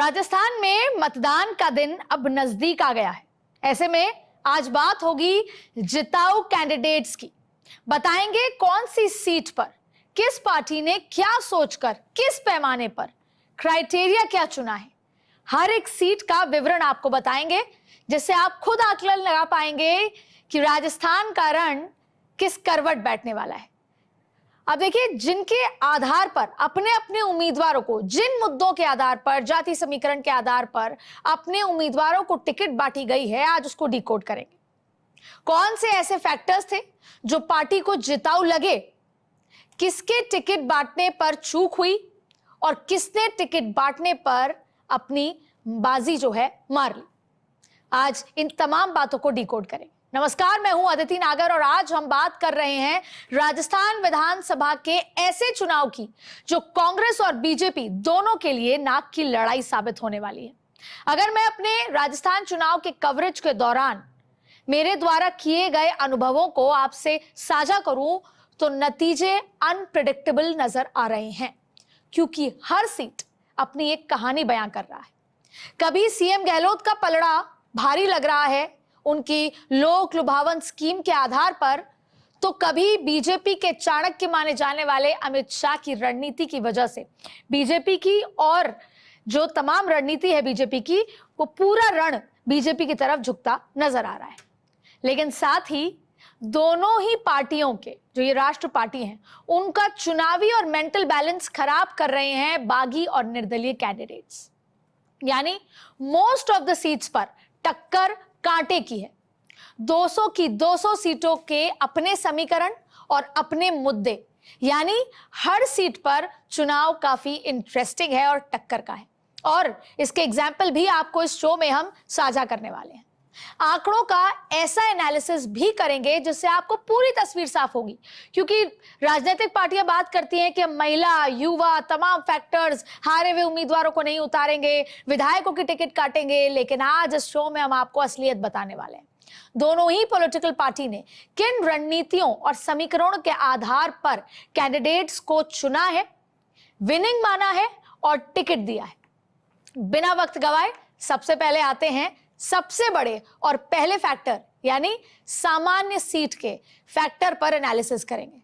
राजस्थान में मतदान का दिन अब नजदीक आ गया है। ऐसे में आज बात होगी जिताऊ कैंडिडेट्स की। बताएंगे कौन सी सीट पर किस पार्टी ने क्या सोचकर किस पैमाने पर क्राइटेरिया क्या चुना है। हर एक सीट का विवरण आपको बताएंगे, जिससे आप खुद आकलन लगा पाएंगे कि राजस्थान का रण किस करवट बैठने वाला है। अब देखिए, जिनके आधार पर अपने अपने उम्मीदवारों को, जिन मुद्दों के आधार पर, जाति समीकरण के आधार पर अपने उम्मीदवारों को टिकट बांटी गई है, आज उसको डिकोड करेंगे। कौन से ऐसे फैक्टर्स थे जो पार्टी को जिताऊ लगे, किसके टिकट बांटने पर चूक हुई और किसने टिकट बांटने पर अपनी बाजी जो है मार ली। आज इन तमाम बातों को डिकोड करेंगे। नमस्कार, मैं हूं अदिति नागर और आज हम बात कर रहे हैं राजस्थान विधानसभा के ऐसे चुनाव की जो कांग्रेस और बीजेपी दोनों के लिए नाक की लड़ाई साबित होने वाली है। अगर मैं अपने राजस्थान चुनाव के कवरेज के दौरान मेरे द्वारा किए गए अनुभवों को आपसे साझा करूं तो नतीजे अनप्रेडिक्टेबल नजर आ रहे हैं, क्योंकि हर सीट अपनी एक कहानी बयां कर रहा है। कभी सीएम गहलोत का पलड़ा भारी लग रहा है उनकी लोक लुभावन स्कीम के आधार पर, तो कभी बीजेपी के चाणक्य माने जाने वाले अमित शाह की रणनीति की वजह से बीजेपी की और जो तमाम रणनीति है बीजेपी की, वो पूरा रण बीजेपी की तरफ झुकता नजर आ रहा है। लेकिन साथ ही दोनों ही पार्टियों के जो ये राष्ट्र पार्टी हैं, उनका चुनावी और मेंटल बैलेंस खराब कर रहे हैं बागी और निर्दलीय कैंडिडेट्स। यानी मोस्ट ऑफ द सीट्स पर टक्कर कांटे की है। 200 की 200 सीटों के अपने समीकरण और अपने मुद्दे, यानी हर सीट पर चुनाव काफी इंटरेस्टिंग है और टक्कर का है। और इसके एग्जाम्पल भी आपको इस शो में हम साझा करने वाले हैं। आंकड़ों का ऐसा एनालिसिस भी करेंगे जिससे आपको पूरी तस्वीर साफ होगी, क्योंकि राजनीतिक पार्टियां बात करती हैं कि महिला, युवा, तमाम फैक्टर्स हारे हुए उम्मीदवारों को नहीं उतारेंगे, विधायकों की टिकट काटेंगे। लेकिन आज इस शो में हम आपको असलियत बताने वाले हैं। दोनों ही पॉलिटिकल पार्टी ने किन रणनीतियों और समीकरणों के आधार पर कैंडिडेट्स को चुना है, विनिंग माना है और टिकट दिया है। बिना वक्त गवाए सबसे पहले आते हैं सबसे बड़े और पहले फैक्टर, यानी सामान्य सीट के फैक्टर पर एनालिसिस करेंगे।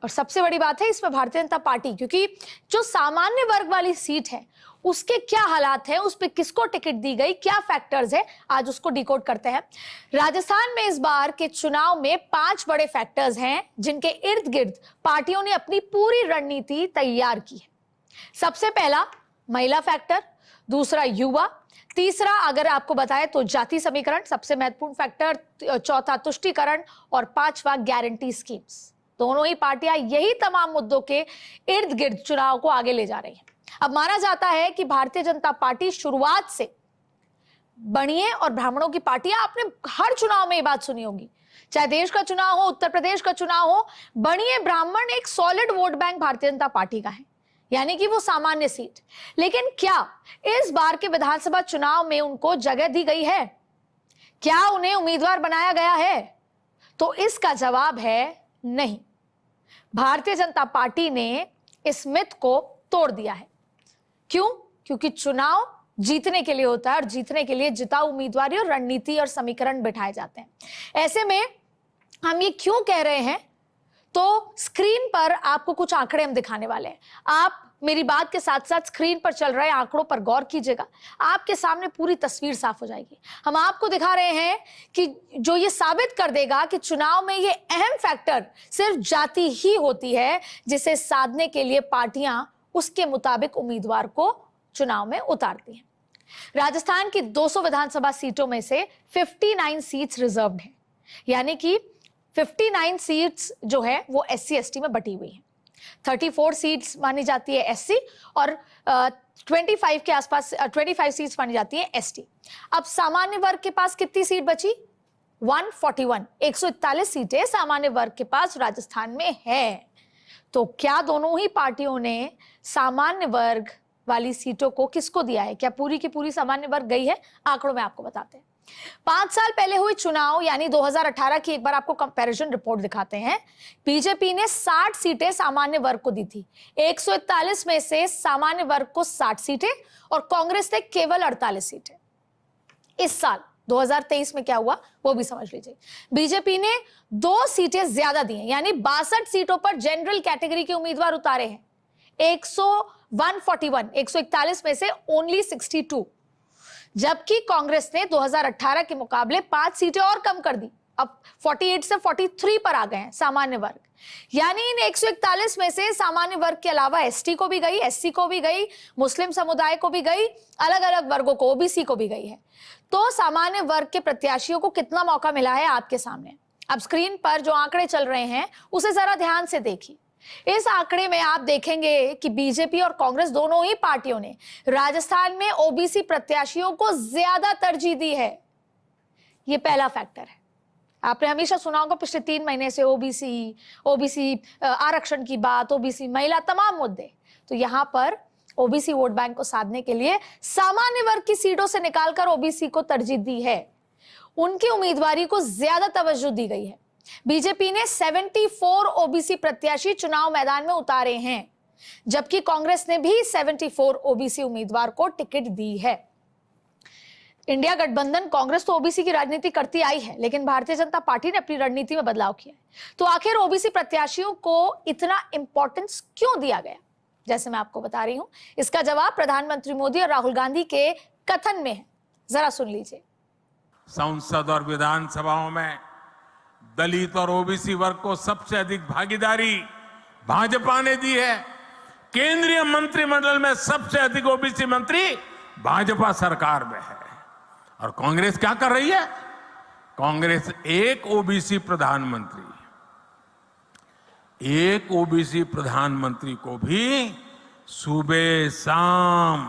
और सबसे बड़ी बात है इसमें भारतीय जनता पार्टी, क्योंकि जो सामान्य वर्ग वाली सीट है उसके क्या हालात हैं, उस पर किसको टिकट दी गई, क्या फैक्टर्स है, आज उसको डिकोड करते हैं। राजस्थान में इस बार के चुनाव में 5 बड़े फैक्टर्स हैं जिनके इर्द गिर्द पार्टियों ने अपनी पूरी रणनीति तैयार की है। सबसे पहला महिला फैक्टर, दूसरा युवा, तीसरा अगर आपको बताए तो जाति समीकरण सबसे महत्वपूर्ण फैक्टर, चौथा तुष्टीकरण और पांचवा गारंटी स्कीम्स। दोनों ही पार्टियां यही तमाम मुद्दों के इर्द गिर्द चुनाव को आगे ले जा रही हैं। अब माना जाता है कि भारतीय जनता पार्टी शुरुआत से बनिए और ब्राह्मणों की पार्टी, आपने हर चुनाव में ये बात सुनी होगी, चाहे देश का चुनाव हो, उत्तर प्रदेश का चुनाव हो, बनिए ब्राह्मण एक solid vote bank Bharatiya Janata party का है, यानी कि वो सामान्य सीट। लेकिन क्या इस बार के विधानसभा चुनाव में उनको जगह दी गई है? क्या उन्हें उम्मीदवार बनाया गया है? तो इसका जवाब है नहीं। भारतीय जनता पार्टी ने इस मिथ को तोड़ दिया है। क्यों? क्योंकि चुनाव जीतने के लिए होता है और जीतने के लिए जिताऊ उम्मीदवारी और रणनीति और समीकरण बिठाए जाते हैं। ऐसे में हम ये क्यों कह रहे हैं, तो स्क्रीन पर आपको कुछ आंकड़े हम दिखाने वाले हैं। आप मेरी बात के साथ साथ स्क्रीन पर चल रहे आंकड़ों पर गौर कीजिएगा, आपके सामने पूरी तस्वीर साफ हो जाएगी। हम आपको दिखा रहे हैं कि जो ये साबित कर देगा कि चुनाव में ये अहम फैक्टर सिर्फ जाति ही होती है, जिसे साधने के लिए पार्टियां उसके मुताबिक उम्मीदवार को चुनाव में उतारती हैं। राजस्थान की 200 विधानसभा सीटों में से 59 सीट्स रिजर्व्ड हैं, यानी कि 59 सीट्स जो है वो SC ST में बटी हुई है। 34 सीट्स मानी जाती है SC और 25 के आसपास 25 सीट्स मानी जाती है ST। अब सामान्य वर्ग के पास कितनी सीट बची? 141, 141 सीटें सामान्य वर्ग के पास राजस्थान में है। तो क्या दोनों ही पार्टियों ने सामान्य वर्ग वाली सीटों को किसको दिया है? क्या पूरी की पूरी सामान्य वर्ग गई है? आंकड़ों में आपको बताते हैं। 5 साल पहले हुए चुनाव यानी 2018 की एक बार आपको कंपैरिजन रिपोर्ट दिखाते हैं। बीजेपी ने 60 सीटें सामान्य वर्ग को दी थी। 141 में से सामान्य वर्ग को 60 सीटें और कांग्रेस ने केवल 48 सीटें। इस साल 2023 में क्या हुआ वो भी समझ लीजिए। बीजेपी ने 2 सीटें ज्यादा दी हैं, यानी 62 सीटों पर जनरल कैटेगरी के उम्मीदवार उतारे हैं। 141 में से ओनली 62, जबकि कांग्रेस ने 2018 के मुकाबले 5 सीटें और कम कर दी। अब 48 से 43 पर आ गए हैं सामान्य वर्ग। यानी इन 141 में से सामान्य वर्ग के अलावा एसटी को भी गई, एससी को भी गई, मुस्लिम समुदाय को भी गई, अलग अलग वर्गों को, ओबीसी को भी गई है। तो सामान्य वर्ग के प्रत्याशियों को कितना मौका मिला है आपके सामने। अब स्क्रीन पर जो आंकड़े चल रहे हैं उसे जरा ध्यान से देखिए। इस आंकड़े में आप देखेंगे कि बीजेपी और कांग्रेस दोनों ही पार्टियों ने राजस्थान में ओबीसी प्रत्याशियों को ज्यादा तरजीह दी है। यह पहला फैक्टर है। आपने हमेशा सुना होगा पिछले 3 महीने से ओबीसी आरक्षण की बात, ओबीसी महिला, तमाम मुद्दे। तो यहां पर ओबीसी वोट बैंक को साधने के लिए सामान्य वर्ग की सीटों से निकालकर ओबीसी को तरजीह दी है। उनकी उम्मीदवारी को ज्यादा तवज्जो दी गई है। बीजेपी ने 74 ओबीसी प्रत्याशी चुनाव मैदान में उतारे हैं, जबकि कांग्रेस ने भी 74 ओबीसी उम्मीदवार को टिकट दी है। इंडिया गठबंधन कांग्रेस तो ओबीसी की राजनीति करती आई है, लेकिन भारतीय जनता पार्टी ने अपनी रणनीति में बदलाव किया है। तो आखिर ओबीसी प्रत्याशियों को इतना इंपॉर्टेंस क्यों दिया गया? जैसे मैं आपको बता रही हूं, इसका जवाब प्रधानमंत्री मोदी और राहुल गांधी के कथन में है। जरा सुन लीजिए। संसद और विधानसभाओं में दलित और ओबीसी वर्ग को सबसे अधिक भागीदारी भाजपा ने दी है। केंद्रीय मंत्रिमंडल में सबसे अधिक ओबीसी मंत्री भाजपा सरकार में है। और कांग्रेस क्या कर रही है? कांग्रेस एक ओबीसी प्रधानमंत्री को भी सुबह शाम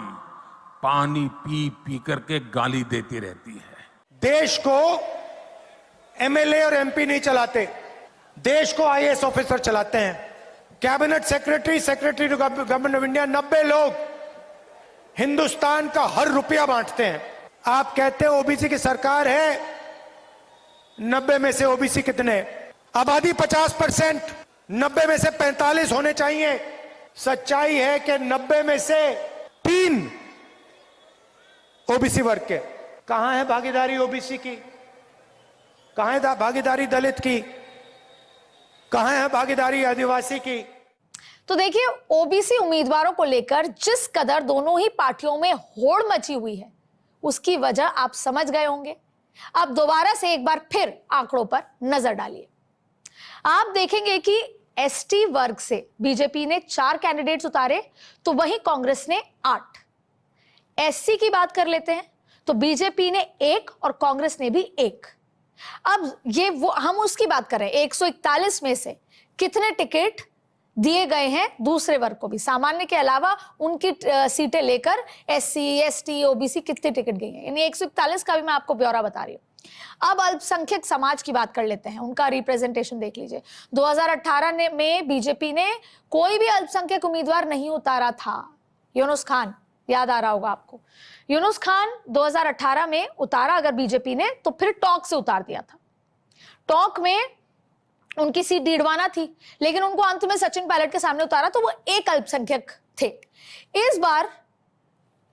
पानी पी पी करके गाली देती रहती है। देश को एमएलए और एमपी नहीं चलाते, देश को आईएएस ऑफिसर चलाते हैं। Cabinet secretary to government of India 90 लोग हिंदुस्तान का हर रुपया बांटते हैं। आप कहते हैं ओबीसी की सरकार है, 90 में से ओबीसी कितने? आबादी 50%, 90 में से 45 होने चाहिए। सच्चाई है कि 90 में से 3 ओबीसी वर्ग के। कहां है भागीदारी ओबीसी की? कहां है भागीदारी दलित की? कहां है भागीदारी आदिवासी की? तो देखिए, ओबीसी उम्मीदवारों को लेकर जिस कदर दोनों ही पार्टियों में होड़ मची हुई है, उसकी वजह आप समझ गए होंगे। अब दोबारा से एक बार फिर आंकड़ों पर नजर डालिए। आप देखेंगे कि एसटी वर्ग से बीजेपी ने 4 कैंडिडेट्स उतारे, तो वहीं कांग्रेस ने 8। एससी की बात कर लेते हैं, तो बीजेपी ने 1 और कांग्रेस ने भी 1। अब ये हम उसकी बात कर रहे हैं, 141 में से कितने टिकट दिए गए हैं दूसरे वर्ग को भी, सामान्य के अलावा उनकी सीटें लेकर एससी, एसटी, ओबीसी कितने टिकट गए हैं। यानी 141 का भी मैं आपको ब्यौरा बता रही हूं। अब अल्पसंख्यक समाज की बात कर लेते हैं, उनका रिप्रेजेंटेशन देख लीजिए। 2018 में बीजेपी ने कोई भी अल्पसंख्यक उम्मीदवार नहीं उतारा था। यूनुस खान, याद आ रहा होगा आपको। यूनुस खान 2018 में उतारा अगर बीजेपी ने, तो फिर टॉक से उतार दिया था। टॉक में उनकी सीट डीडवाना थी, लेकिन उनको अंत में सचिन पायलट के सामने उतारा, तो वो एक अल्पसंख्यक थे। इस बार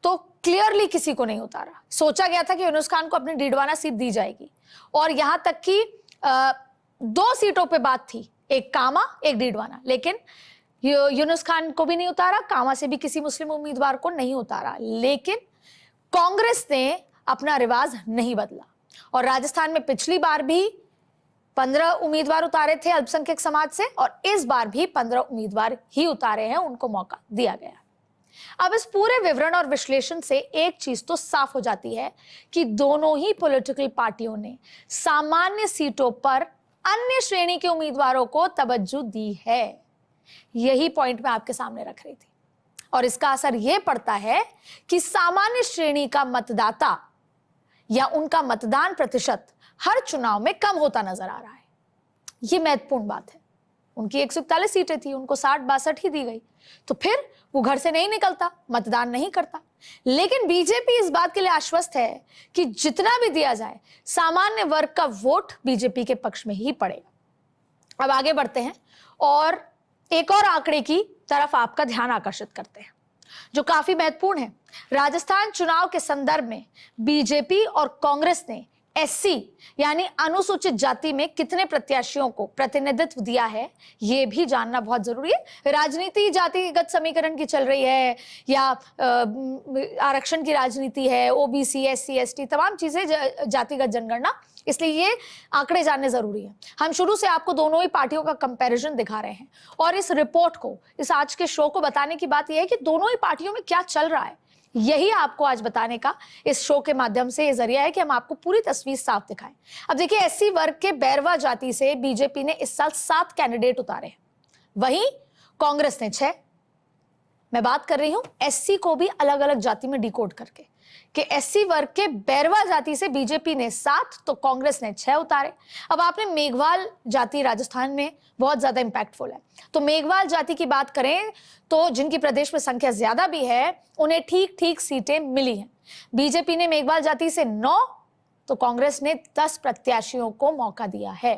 तो क्लियरली किसी को नहीं उतारा। सोचा गया था कि यूनुस खान को अपनी डीडवाना सीट दी जाएगी, और यहां तक कि 2 सीटों पे बात थी, एक कामा, एक डीडवाना, लेकिन यूनुस खान को भी नहीं उतारा, कामा से भी किसी मुस्लिम उम्मीदवार को नहीं उतारा। लेकिन कांग्रेस ने अपना रिवाज नहीं बदला, और राजस्थान में पिछली बार भी 15 उम्मीदवार उतारे थे अल्पसंख्यक समाज से, और इस बार भी 15 उम्मीदवार ही उतारे हैं, उनको मौका दिया गया। अब इस पूरे विवरण और विश्लेषण से एक चीज तो साफ हो जाती है कि दोनों ही पॉलिटिकल पार्टियों ने सामान्य सीटों पर अन्य श्रेणी के उम्मीदवारों को तवज्जो दी है। यही पॉइंट मैं आपके सामने रख रही थी, और इसका असर यह पड़ता है कि सामान्य श्रेणी का मतदाता या उनका मतदान प्रतिशत हर चुनाव में कम होता नजर आ रहा है। यह महत्वपूर्ण बात है। उनकी 141 सीटें थी, उनको 60-62 ही दी गई, तो फिर वो घर से नहीं निकलता, मतदान नहीं करता। लेकिन बीजेपी इस बात के लिए आश्वस्त है कि जितना भी दिया जाए सामान्य वर्ग का वोट बीजेपी के पक्ष में ही पड़ेगा। अब आगे बढ़ते हैं और एक और आंकड़े की तरफ आपका ध्यान आकर्षित करते हैं जो काफी महत्वपूर्ण है। राजस्थान चुनाव के संदर्भ में बीजेपी और कांग्रेस ने एससी यानी अनुसूचित जाति में कितने प्रत्याशियों को प्रतिनिधित्व दिया है, यह भी जानना बहुत जरूरी है। राजनीति जातिगत समीकरण की चल रही है या आरक्षण की राजनीति है, ओबीसी, एससी, एसटी, तमाम चीजें जातिगत जनगणना, इसलिए ये आंकड़े जानने जरूरी है। हम शुरू से आपको दोनों ही पार्टियों का कंपैरिजन दिखा रहे हैं और इस रिपोर्ट को, इस आज के शो को बताने की बात यह है कि दोनों ही पार्टियों में क्या चल रहा है। यही आपको आज बताने का इस शो के माध्यम से ये जरिया है कि हम आपको पूरी तस्वीर साफ दिखाएं। अब देखिए, एससी वर्ग के बैरवा जाति से बीजेपी ने इस साल 7 कैंडिडेट उतारे हैं, वहीं कांग्रेस ने 6। मैं बात कर रही हूं एससी को भी अलग अलग जाति में डिकोड करके कि एससी वर्ग के बैरवा जाति से बीजेपी ने 7 तो कांग्रेस ने 6 उतारे। अब आपने मेघवाल जाति राजस्थान में बहुत ज्यादा इंपैक्टफुल है, तो मेघवाल जाति की बात करें तो जिनकी प्रदेश में संख्या ज्यादा भी है उन्हें ठीक ठीक सीटें मिली हैं। बीजेपी ने मेघवाल जाति से 9 तो कांग्रेस ने 10 प्रत्याशियों को मौका दिया है।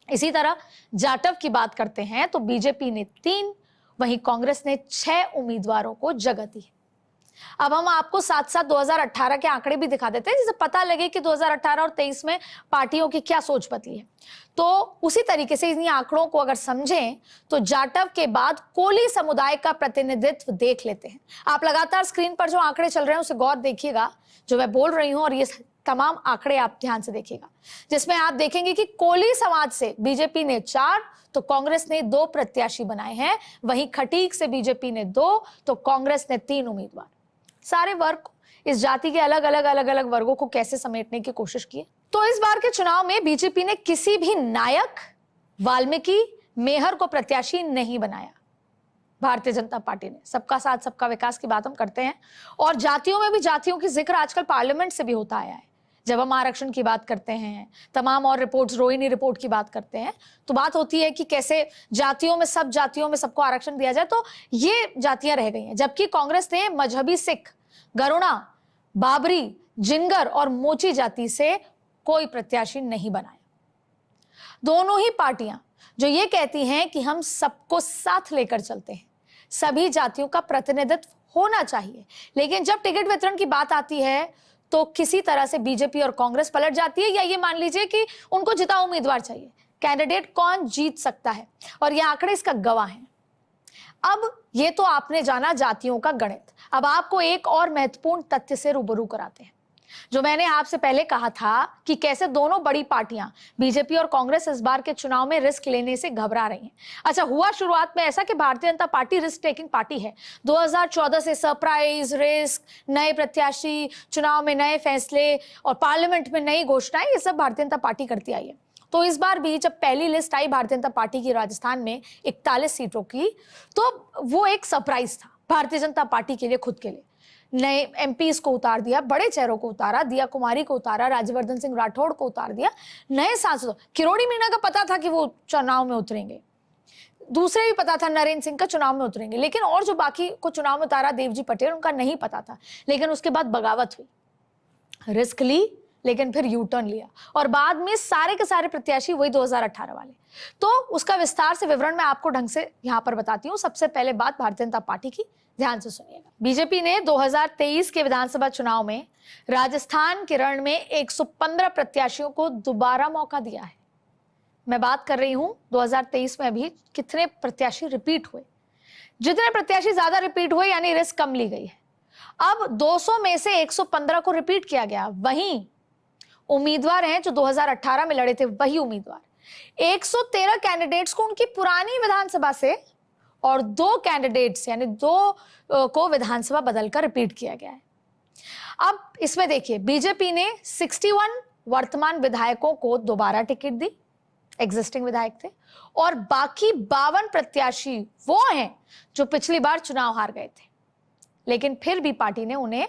इसी तरह जाटव की बात करते हैं तो बीजेपी ने 3 वहीं कांग्रेस ने 6 उम्मीदवारों को जगह दी। अब हम आपको साथ साथ 2018 के आंकड़े भी दिखा देते हैं जिससे पता लगे कि 2018 और 23 में पार्टियों की क्या सोच बदली है। तो उसी तरीके से इन आंकड़ों को अगर समझें तो जाटव के बाद कोली समुदाय का प्रतिनिधित्व देख लेते हैं। आप लगातार स्क्रीन पर जो आंकड़े चल रहे हैं उसे गौर देखिएगा जो मैं बोल रही हूं, और ये तमाम आंकड़े आप ध्यान से देखिएगा, जिसमें आप देखेंगे कि कोली समाज से बीजेपी ने 4 तो कांग्रेस ने 2 प्रत्याशी बनाए हैं, वहीं खटीक से बीजेपी ने 2 तो कांग्रेस ने 3 उम्मीदवार। सारे वर्ग को, इस जाति के अलग अलग वर्गों को कैसे समेटने की कोशिश की है। तो इस बार के चुनाव में बीजेपी ने किसी भी नायक, वाल्मीकि, मेहर को प्रत्याशी नहीं बनाया। भारतीय जनता पार्टी ने सबका साथ सबका विकास की बात हम करते हैं और जातियों में भी जातियों की जिक्र आजकल पार्लियामेंट से भी होता आया है। जब हम आरक्षण की बात करते हैं, तमाम और रिपोर्ट्स, रोहिणी रिपोर्ट की बात करते हैं, तो बात होती है कि कैसे जातियों में, सब जातियों में सबको आरक्षण दिया जाए, तो ये जातियां रह गई हैं। जबकि कांग्रेस ने मजहबी सिख, गरुड़ा, बाबरी, जिनगर और मोची जाति से कोई प्रत्याशी नहीं बनाया। दोनों ही पार्टियां जो ये कहती हैं कि हम सबको साथ लेकर चलते हैं, सभी जातियों का प्रतिनिधित्व होना चाहिए, लेकिन जब टिकट वितरण की बात आती है तो किसी तरह से बीजेपी और कांग्रेस पलट जाती है, या ये मान लीजिए कि उनको जिता उम्मीदवार चाहिए। कैंडिडेट कौन जीत सकता है, और ये आंकड़े इसका गवाह हैं। अब ये तो आपने जाना जातियों का गणित, अब आपको एक और महत्वपूर्ण तथ्य से रूबरू कराते हैं जो मैंने आपसे पहले कहा था कि कैसे दोनों बड़ी पार्टियां बीजेपी और कांग्रेस इस बार के चुनाव में रिस्क लेने से घबरा रही हैं। अच्छा, हुआ शुरुआत में ऐसा कि Bharatiya Janata party risk taking party है। 2014 से सरप्राइज, रिस्क, नए प्रत्याशी, चुनाव में नए फैसले और पार्लियामेंट में नई घोषणाएं, ये सब भारतीय जनता पार्टी करती आई है। तो इस बार भी जब पहली लिस्ट आई भारतीय जनता पार्टी की राजस्थान में 41 सीटों की, तो वो एक सरप्राइज था भारतीय जनता पार्टी के लिए, खुद के लिए। नए एमपीज को उतार दिया, बड़े चेहरों को उतारा, दिया कुमारी को उतारा, राज्यवर्धन सिंह राठौड़ को उतार दिया, नए सांसदों, किरोड़ी मीणा का पता था कि वो चुनाव में उतरेंगे, दूसरे भी पता था नरेंद्र सिंह का चुनाव में उतरेंगे, लेकिन और जो बाकी को चुनाव में उतारा, देवजी पटेल, उनका नहीं पता था। लेकिन उसके बाद बगावत हुई, रिस्क ली, लेकिन फिर यू टर्न लिया, और बाद में सारे के सारे प्रत्याशी वही 2018 वाले। तो उसका विस्तार से विवरण मैं आपको ढंग से यहां पर बताती हूं। सबसे पहले बात भारतीय जनता पार्टी की, ध्यान से सुनिएगा। बीजेपी ने 2023 के विधानसभा चुनाव में राजस्थान के रण में 115 प्रत्याशियों को दोबारा मौका दिया है। मैं बात कर रही हूं 2023 में अभी कितने प्रत्याशी रिपीट हुए। जितने प्रत्याशी ज्यादा रिपीट हुए यानी रिस्क कम ली गई है। अब 200 में से 115 को रिपीट किया गया, वहीं उम्मीदवार हैं जो 2018 में लड़े थे, वही उम्मीदवार। 113 कैंडिडेट्स को उनकी पुरानी विधानसभा से और 2 कैंडिडेट्स यानी 2 को विधानसभा बदलकर रिपीट किया गया है। अब इसमें देखिए, बीजेपी ने 61 वर्तमान विधायकों को दोबारा टिकट दी, एग्जिस्टिंग विधायक थे, और बाकी 52 प्रत्याशी वो हैं जो पिछली बार चुनाव हार गए थे, लेकिन फिर भी पार्टी ने उन्हें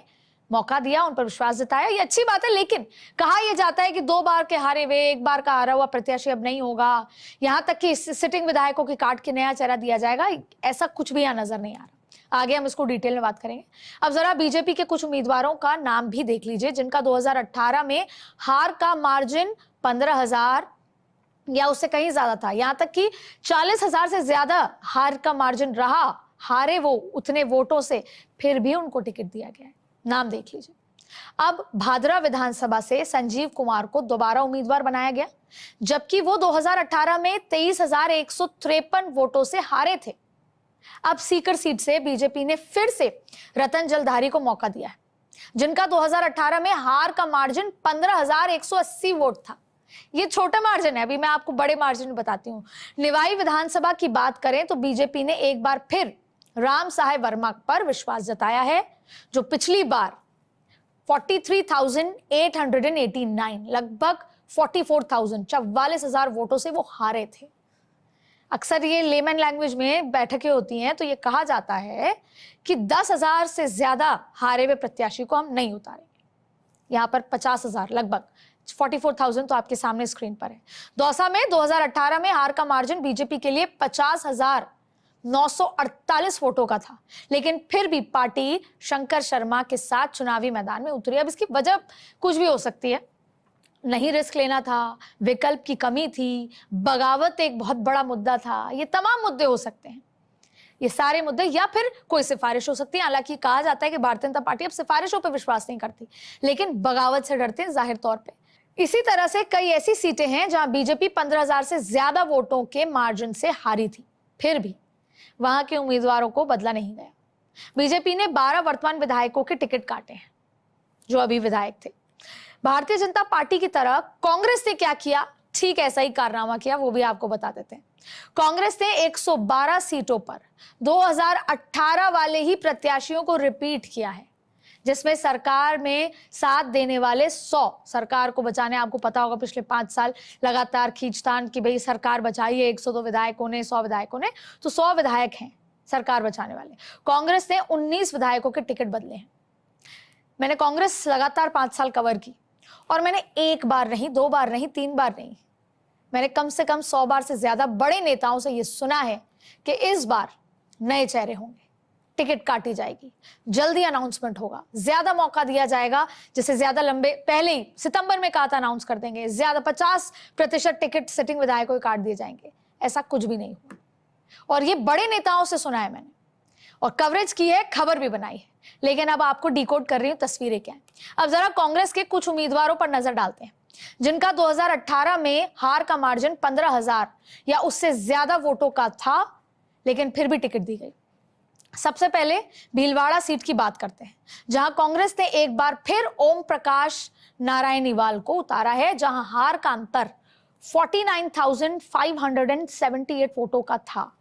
मौका दिया, उन पर विश्वास जताया। ये अच्छी बात है, लेकिन कहा यह जाता है कि 2 बार के हारे हुए, 1 बार का हारा हुआ प्रत्याशी अब नहीं होगा, यहां तक कि सिटिंग विधायकों की काट के नया चेहरा दिया जाएगा, ऐसा कुछ भी यहां नजर नहीं आ रहा। आगे हम इसको डिटेल में बात करेंगे। अब जरा बीजेपी के कुछ उम्मीदवारों का नाम भी देख लीजिए जिनका 2018 में हार का मार्जिन 15,000 या उससे कहीं ज्यादा था, यहां तक कि 40,000 से ज्यादा हार का मार्जिन रहा, हारे वो उतने वोटों से, फिर भी उनको टिकट दिया गया है। नाम देख लीजिए। अब भादरा विधानसभा से संजीव कुमार को दोबारा उम्मीदवार बनाया गया, जबकि वो 2018 में 23,153 वोटों से हारे थे। अब सीकर सीट से बीजेपी ने फिर से रतन जलधारी को मौका दिया है, जिनका 2018 में हार का मार्जिन 15,180 वोट था। ये छोटा मार्जिन है, अभी मैं आपको बड़े मार्जिन में बताती हूँ। निवाई विधानसभा की बात करें तो बीजेपी ने एक बार फिर राम सहाय वर्मा पर विश्वास जताया है, जो पिछली बार 43,889 लगभग 44,000 वोटों से वो हारे थे। अक्सर ये लेमन लैंग्वेज में बैठकें होती हैं तो ये कहा जाता है कि 10,000 से ज्यादा हारे हुए प्रत्याशी को हम नहीं उतारेंगे। यहाँ पर 50,000 लगभग 44,000 तो आपके सामने स्क्रीन पर है। दौसा में 2018 में हार का मार्जिन बीजेपी के लिए 50,948 वोटों का था, लेकिन फिर भी पार्टी शंकर शर्मा के साथ चुनावी मैदान में उतरी। अब इसकी वजह कुछ भी हो सकती है, नहीं रिस्क लेना था, विकल्प की कमी थी, बगावत एक बहुत बड़ा मुद्दा था, ये तमाम मुद्दे हो सकते हैं, ये सारे मुद्दे, या फिर कोई सिफारिश हो सकती है। हालांकि कहा जाता है कि भारतीय जनता पार्टी अब सिफारिशों पर विश्वास नहीं करती, लेकिन बगावत से डरते हैं जाहिर तौर पे। इसी तरह से कई ऐसी सीटें हैं जहां बीजेपी 15,000 से ज्यादा वोटों के मार्जिन से हारी थी, फिर भी वहां के उम्मीदवारों को बदला नहीं गया। बीजेपी ने 12 वर्तमान विधायकों के टिकट काटे हैं जो अभी विधायक थे। भारतीय जनता पार्टी की तरह कांग्रेस ने क्या किया, ठीक ऐसा ही कारनामा किया, वो भी आपको बता देते हैं। कांग्रेस ने 112 सीटों पर 2018 वाले ही प्रत्याशियों को रिपीट किया है, जिसमें सरकार में साथ देने वाले 100, सरकार को बचाने, आपको पता होगा पिछले 5 साल लगातार खींचतान कि भाई सरकार बचाइए, 102 विधायकों ने, 100 विधायकों ने, तो 100 विधायक हैं सरकार बचाने वाले। कांग्रेस ने 19 विधायकों के टिकट बदले हैं। मैंने कांग्रेस लगातार 5 साल कवर की और मैंने 1 बार नहीं, 2 बार नहीं, 3 बार नहीं, मैंने कम से कम 100 बार से ज्यादा बड़े नेताओं से यह सुना है कि इस बार नए चेहरे होंगे, टिकट काटी जाएगी, जल्दी अनाउंसमेंट होगा, ज्यादा मौका दिया जाएगा, जिसे ज्यादा लंबे, पहले ही सितंबर में कहा था अनाउंस कर देंगे, ज्यादा 50% टिकट सिटिंग विधायकों को काट दिए जाएंगे। ऐसा कुछ भी नहीं हुआ और ये बड़े नेताओं से सुना है मैंने, और कवरेज की है, खबर भी बनाई है। लेकिन अब आपको डिकोड कर रही हूं तस्वीरें क्या है। अब जरा कांग्रेस के कुछ उम्मीदवारों पर नजर डालते हैं जिनका 2018 में हार का मार्जिन 15,000 या उससे ज्यादा वोटों का था, लेकिन फिर भी टिकट दी गई। सबसे पहले भीलवाड़ा सीट की बात करते हैं, जहां कांग्रेस ने एक बार फिर ओम प्रकाश नारायणीवाल को उतारा है, जहां हार का अंतर 49,578 वोटों का था।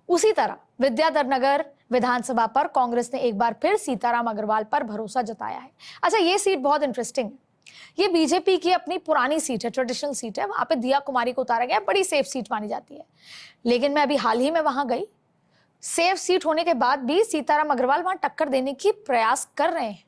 उसी तरह विद्याधर नगर विधानसभा पर कांग्रेस ने एक बार फिर सीताराम अग्रवाल पर भरोसा जताया है। अच्छा, ये सीट बहुत इंटरेस्टिंग है, ये बीजेपी की अपनी पुरानी सीट है, ट्रेडिशनल सीट है, वहां पे दिया कुमारी को उतारा गया, बड़ी सेफ सीट मानी जाती है। लेकिन मैं अभी हाल ही में वहां गई, सेफ सीट होने के बाद भी सीताराम अग्रवाल वहां टक्कर देने की प्रयास कर रहे हैं,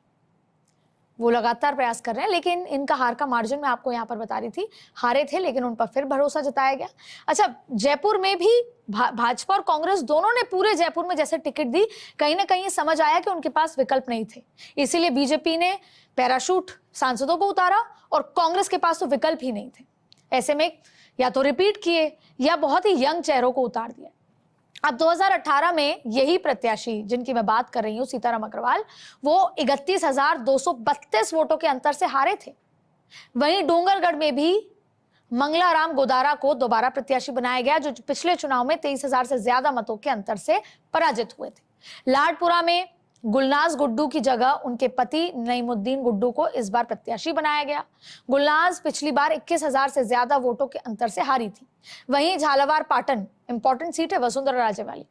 वो लगातार प्रयास कर रहे हैं, लेकिन इनका हार का मार्जिन मैं आपको यहाँ पर बता रही थी, हारे थे, लेकिन उन पर फिर भरोसा जताया गया। अच्छा, जयपुर में भी भाजपा और कांग्रेस दोनों ने पूरे जयपुर में जैसे टिकट दी, कहीं ना कहीं समझ आया कि उनके पास विकल्प नहीं थे, इसीलिए बीजेपी ने पैराशूट सांसदों को उतारा और कांग्रेस के पास तो विकल्प ही नहीं थे। ऐसे में या तो रिपीट किए या बहुत ही यंग चेहरों को उतार दिया। अब 2018 में यही प्रत्याशी जिनकी मैं बात कर रही हूं, सीताराम अग्रवाल, वो 31,232 वोटों के अंतर से हारे थे। वहीं डूंगरगढ़ में भी मंगलाराम गोदारा को दोबारा प्रत्याशी बनाया गया, जो पिछले चुनाव में 23,000 से ज्यादा मतों के अंतर से पराजित हुए थे। लाडपुरा में गुलनाज गुड्डू की जगह उनके पति नईमुद्दीन गुड्डू को इस बार प्रत्याशी बनाया गया। गुलनाज पिछली बार 21,000 से ज्यादा वोटों के अंतर से हारी थी। वहीं झालावाड़ पाटन, इंपॉर्टेंट सीट है, वसुंधरा राजे वाली,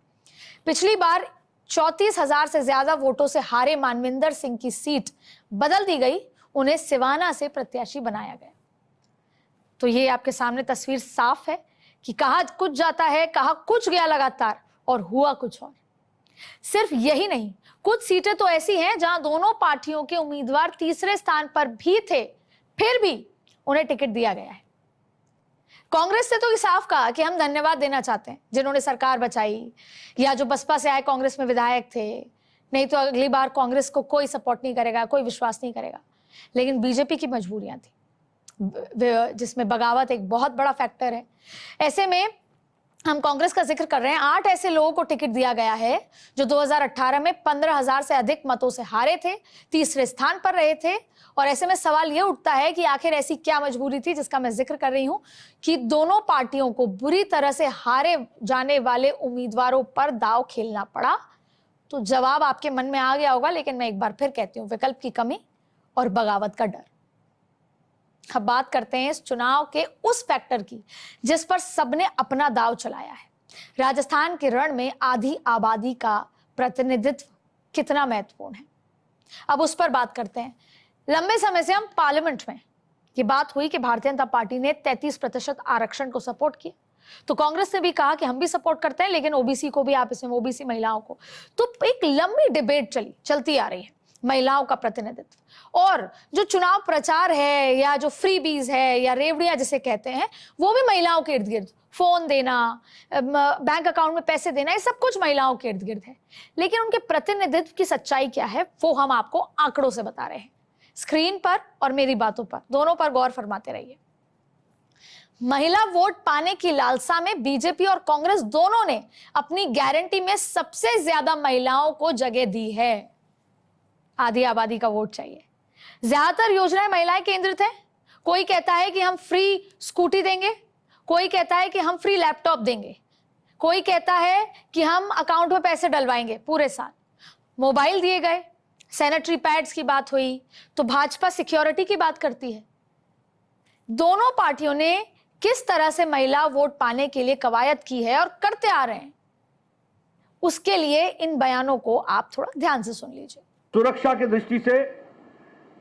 पिछली बार 34,000 से ज्यादा वोटों से हारे मानविंदर सिंह की सीट बदल दी गई, उन्हें सिवाना से प्रत्याशी बनाया गया। तो ये आपके सामने तस्वीर साफ है कि कहा कुछ जाता है, कहा कुछ गया लगातार, और हुआ कुछ और। सिर्फ यही नहीं, कुछ सीटें तो ऐसी हैं जहां दोनों पार्टियों के उम्मीदवार तीसरे स्थान पर भी थे, फिर भी उन्हें टिकट दिया गया है। कांग्रेस ने तो ये साफ कहा कि हम धन्यवाद देना चाहते हैं जिन्होंने सरकार बचाई, या जो बसपा से आए कांग्रेस में विधायक थे, नहीं तो अगली बार कांग्रेस को कोई सपोर्ट नहीं करेगा, कोई विश्वास नहीं करेगा। लेकिन बीजेपी की मजबूरियां थी, जिसमें बगावत एक बहुत बड़ा फैक्टर है। ऐसे में हम कांग्रेस का जिक्र कर रहे हैं, 8 ऐसे लोगों को टिकट दिया गया है जो 2018 में 15,000 से अधिक मतों से हारे थे, तीसरे स्थान पर रहे थे। और ऐसे में सवाल यह उठता है कि आखिर ऐसी क्या मजबूरी थी जिसका मैं जिक्र कर रही हूं कि दोनों पार्टियों को बुरी तरह से हारे जाने वाले उम्मीदवारों पर दांव खेलना पड़ा। तो जवाब आपके मन में आ गया होगा, लेकिन मैं एक बार फिर कहती हूं, विकल्प की कमी और बगावत का डर। अब बात करते हैं इस चुनाव के उस फैक्टर की जिस पर सबने अपना दांव चलाया है। राजस्थान के रण में आधी आबादी का प्रतिनिधित्व कितना महत्वपूर्ण है, अब उस पर बात करते हैं। लंबे समय से हम पार्लियामेंट में ये बात हुई कि भारतीय जनता पार्टी ने 33% आरक्षण को सपोर्ट किया, तो कांग्रेस ने भी कहा कि हम भी सपोर्ट करते हैं, लेकिन ओबीसी को भी, आप इसमें ओबीसी महिलाओं को। तो एक लंबी डिबेट चलती आ रही है महिलाओं का प्रतिनिधित्व। और जो चुनाव प्रचार है या जो फ्री बीज है या रेवड़ियां जिसे कहते हैं, वो भी महिलाओं के इर्द गिर्द, फोन देना, बैंक अकाउंट में पैसे देना, ये सब कुछ महिलाओं के इर्द गिर्द है। लेकिन उनके प्रतिनिधित्व की सच्चाई क्या है वो हम आपको आंकड़ों से बता रहे हैं, स्क्रीन पर और मेरी बातों पर, दोनों पर गौर फरमाते रहिए। महिला वोट पाने की लालसा में बीजेपी और कांग्रेस दोनों ने अपनी गारंटी में सबसे ज्यादा महिलाओं को जगह दी है। आधी आबादी का वोट चाहिए। ज्यादातर योजनाएं महिलाएं केंद्रित हैं। कोई कहता है कि हम फ्री स्कूटी देंगे, कोई कहता है कि हम फ्री लैपटॉप देंगे, कोई कहता है कि हम अकाउंट में पैसे डलवाएंगे पूरे साल। मोबाइल दिए गए, सैनिटरी पैड्स की बात हुई, तो भाजपा सिक्योरिटी की बात करती है। दोनों पार्टियों ने किस तरह से महिला वोट पाने के लिए कवायद की है और करते आ रहे हैं, उसके लिए इन बयानों को आप थोड़ा ध्यान से सुन लीजिए। सुरक्षा की दृष्टि से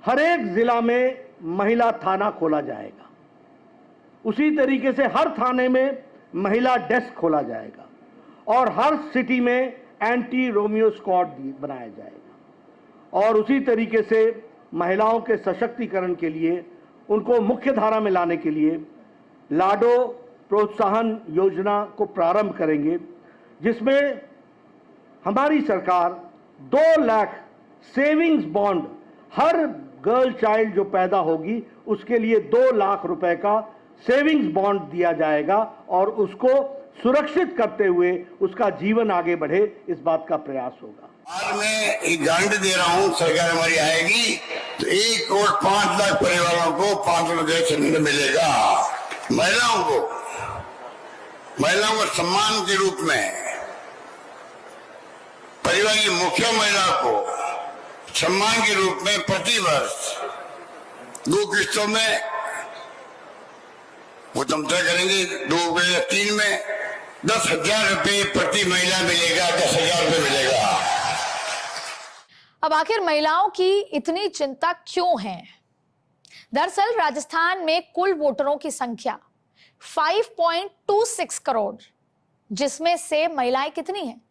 हर एक जिला में महिला थाना खोला जाएगा, उसी तरीके से हर थाने में महिला डेस्क खोला जाएगा और हर सिटी में एंटी रोमियो स्क्वाड बनाया जाएगा। और उसी तरीके से महिलाओं के सशक्तिकरण के लिए, उनको मुख्य धारा में लाने के लिए लाडो प्रोत्साहन योजना को प्रारंभ करेंगे, जिसमें हमारी सरकार 2 लाख सेविंग्स बॉन्ड हर गर्ल चाइल्ड जो पैदा होगी उसके लिए 2 लाख रुपए का सेविंग्स बॉन्ड दिया जाएगा और उसको सुरक्षित करते हुए उसका जीवन आगे बढ़े, इस बात का प्रयास होगा। आज मैं एक गारंटी दे रहा हूं, सरकार हमारी आएगी तो 1 करोड़ 5 लाख परिवारों को 500 रुपये सिलेंडर मिलेगा। महिलाओं को सम्मान के रूप में, परिवार की मुखिया महिला को सम्मान के रूप में प्रति वर्ष 2 किस्तों में वो तुम तय करेंगे, 2 या 3 में 10,000 रुपये प्रति महिला मिलेगा, 10,000 रुपये मिलेगा। अब आखिर महिलाओं की इतनी चिंता क्यों है? दरअसल राजस्थान में कुल वोटरों की संख्या 5.26 करोड़, जिसमें से महिलाएं कितनी हैं?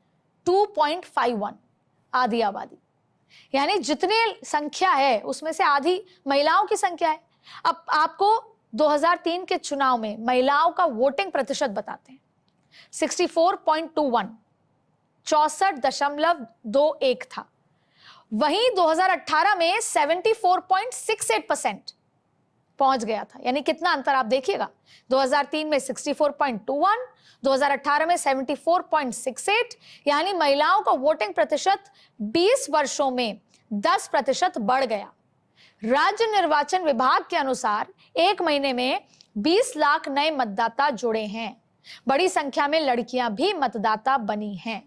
2.51, आधी आबादी। यानी जितने संख्या है उसमें से आधी महिलाओं की संख्या है। अब आपको 2003 के चुनाव में महिलाओं का वोटिंग प्रतिशत बताते हैं, 64.21, 64.21 था। वहीं 2018 में 74.68% पहुंच गया था। यानी कितना अंतर आप देखिएगा, 2003 में 64.21, 2018 में 74.68, यानी महिलाओं का वोटिंग प्रतिशत 20 वर्षों में 10% बढ़ गया। राज्य निर्वाचन विभाग के अनुसार 1 महीने में 20 लाख नए मतदाता जुड़े हैं। बड़ी संख्या में लड़कियां भी मतदाता बनी हैं।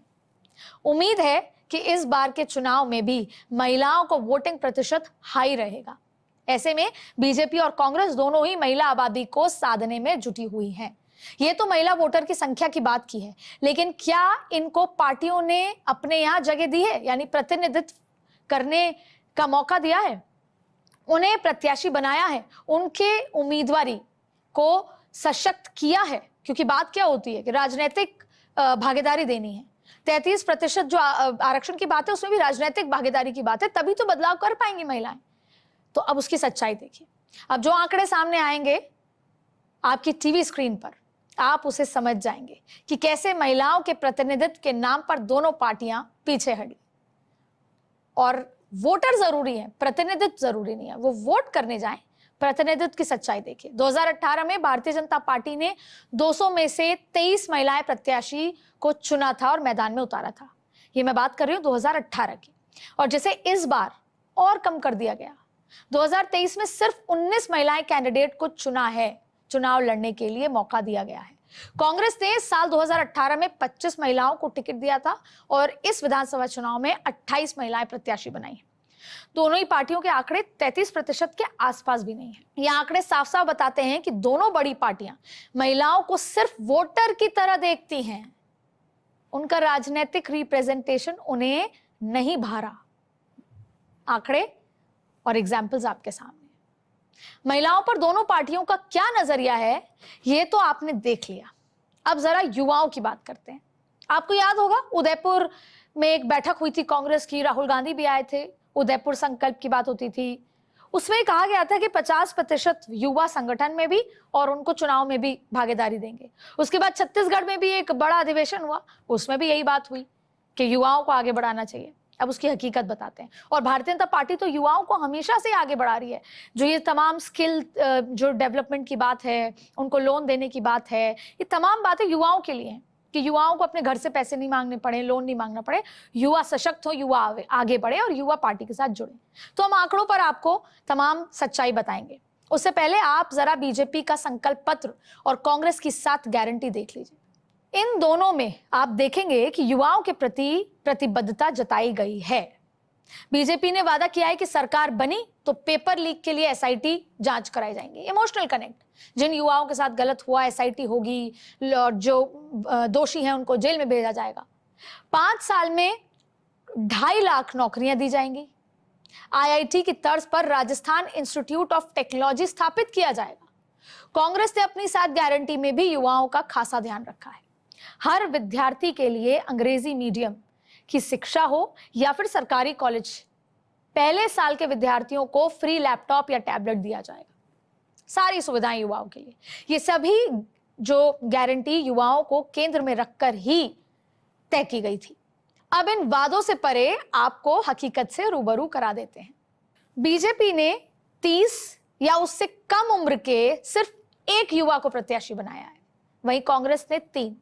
उम्मीद है कि इस बार के चुनाव में भी महिलाओं को वोटिंग प्रतिशत हाई रहेगा। ऐसे में बीजेपी और कांग्रेस दोनों ही महिला आबादी को साधने में जुटी हुई हैं। ये तो महिला वोटर की संख्या की बात की है, लेकिन क्या इनको पार्टियों ने अपने यहां जगह दी है, यानी प्रतिनिधित्व करने का मौका दिया है, उन्हें प्रत्याशी बनाया है, उनके उम्मीदवारी को सशक्त किया है? क्योंकि बात क्या होती है कि राजनीतिक भागीदारी देनी है। 33% जो आरक्षण की बात है उसमें भी राजनीतिक भागीदारी की बात है, तभी तो बदलाव कर पाएंगी महिलाएं। तो अब उसकी सच्चाई देखिए। अब जो आंकड़े सामने आएंगे आपकी टीवी स्क्रीन पर आप उसे समझ जाएंगे कि कैसे महिलाओं के प्रतिनिधित्व के नाम पर दोनों पार्टियां पीछे हटी। और वोटर जरूरी है, प्रतिनिधित्व जरूरी नहीं है। वो वोट करने जाएं, प्रतिनिधित्व की सच्चाई देखिए। 2018 में भारतीय जनता पार्टी ने 200 में से 23 महिलाएं प्रत्याशी को चुना था और मैदान में उतारा था। ये मैं बात कर रही हूं 2018 की, और जिसे इस बार और कम कर दिया गया। 2023 में सिर्फ 19 महिलाएं कैंडिडेट को चुना है, चुनाव लड़ने के लिए मौका दिया गया है। कांग्रेस ने साल 2018 में 25 महिलाओं को टिकट दिया था और इस विधानसभा चुनाव में 28 महिलाएं प्रत्याशी बनाई हैं। दोनों ही पार्टियों के आंकड़े 33% के आसपास भी नहीं है। ये आंकड़े साफ साफ बताते हैं कि दोनों बड़ी पार्टियां महिलाओं को सिर्फ वोटर की तरह देखती हैं, उनका राजनीतिक रिप्रेजेंटेशन उन्हें नहीं भा रहा। आंकड़े और एग्जाम्पल्स आपके सामने। महिलाओं पर दोनों पार्टियों का क्या नजरिया है ये तो आपने देख लिया। अब जरा युवाओं की बात करते हैं। आपको याद होगा उदयपुर में एक बैठक हुई थी कांग्रेस की, राहुल गांधी भी आए थे। उदयपुर संकल्प की बात होती थी। उसमें कहा गया था कि 50% युवा संगठन में भी और उनको चुनाव में भी भागीदारी देंगे। उसके बाद छत्तीसगढ़ में भी एक बड़ा अधिवेशन हुआ, उसमें भी यही बात हुई कि युवाओं को आगे बढ़ाना चाहिए। अब उसकी हकीकत बताते हैं। और भारतीय जनता पार्टी तो युवाओं को हमेशा से आगे बढ़ा रही है। जो ये तमाम स्किल जो डेवलपमेंट की बात है, उनको लोन देने की बात है, ये तमाम बातें युवाओं के लिए हैं कि युवाओं को अपने घर से पैसे नहीं मांगने पड़े, लोन नहीं मांगना पड़े, युवा सशक्त हो, युवा आगे बढ़े और युवा पार्टी के साथ जुड़े। तो हम आंकड़ों पर आपको तमाम सच्चाई बताएंगे। उससे पहले आप जरा बीजेपी का संकल्प पत्र और कांग्रेस की 7 गारंटी देख लीजिए। इन दोनों में आप देखेंगे कि युवाओं के प्रति प्रतिबद्धता जताई गई है। बीजेपी ने वादा किया है कि सरकार बनी तो पेपर लीक के लिए एसआईटी जांच कराई जाएंगे। इमोशनल कनेक्ट, जिन युवाओं के साथ गलत हुआ एसआईटी होगी, जो दोषी हैं उनको जेल में भेजा जाएगा। 5 साल में 2.5 लाख नौकरियां दी जाएंगी। आईआईटी की तर्ज पर राजस्थान इंस्टीट्यूट ऑफ टेक्नोलॉजी स्थापित किया जाएगा। कांग्रेस ने अपनी 7 गारंटी में भी युवाओं का खासा ध्यान रखा है। हर विद्यार्थी के लिए अंग्रेजी मीडियम की शिक्षा हो या फिर सरकारी कॉलेज, पहले साल के विद्यार्थियों को फ्री लैपटॉप या टैबलेट दिया जाएगा। सारी सुविधाएं युवाओं के लिए। ये सभी जो गारंटी युवाओं को केंद्र में रखकर ही तय की गई थी। अब इन वादों से परे आपको हकीकत से रूबरू करा देते हैं। बीजेपी ने 30 या उससे कम उम्र के सिर्फ 1 युवा को प्रत्याशी बनाया है, वहीं कांग्रेस ने 3।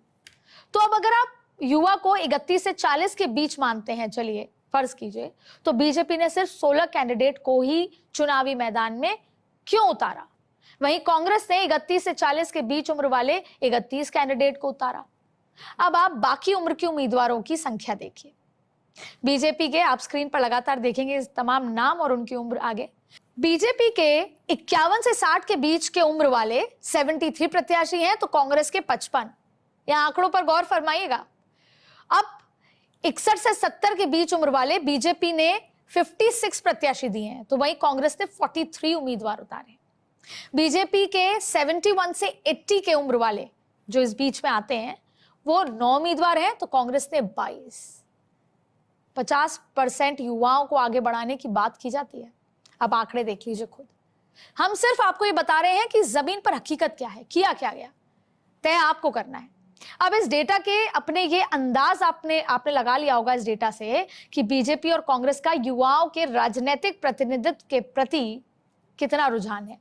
तो अब अगर आप युवा को 31 से 40 के बीच मानते हैं, चलिए फर्ज कीजिए, तो बीजेपी ने सिर्फ 16 कैंडिडेट को ही चुनावी मैदान में क्यों उतारा? वहीं कांग्रेस ने 31 से 40 के बीच उम्र वाले 31 कैंडिडेट को उतारा। अब आप बाकी उम्र के उम्मीदवारों की संख्या देखिए। बीजेपी के आप स्क्रीन पर लगातार देखेंगे तमाम नाम और उनकी उम्र आगे। बीजेपी के 51 से 60 के बीच के उम्र वाले 73 प्रत्याशी हैं, तो कांग्रेस के 55। यहां आंकड़ों पर गौर फरमाइएगा। अब 61 से 70 के बीच उम्र वाले बीजेपी ने 56 प्रत्याशी दिए हैं, तो वहीं कांग्रेस ने 43 उम्मीदवार उतारे। बीजेपी के 71 से 80 के उम्र वाले जो इस बीच में आते हैं वो 9 उम्मीदवार हैं, तो कांग्रेस ने 22। 50% युवाओं को आगे बढ़ाने की बात की जाती है। अब आंकड़े देख लीजिए खुद। हम सिर्फ आपको ये बता रहे हैं कि जमीन पर हकीकत क्या है, किया क्या गया, तय आपको करना है। अब इस डेटा के अपने ये अंदाज आपने लगा लिया होगा इस डेटा से कि बीजेपी और कांग्रेस का युवाओं के राजनीतिक प्रतिनिधित्व के प्रति कितना रुझान है।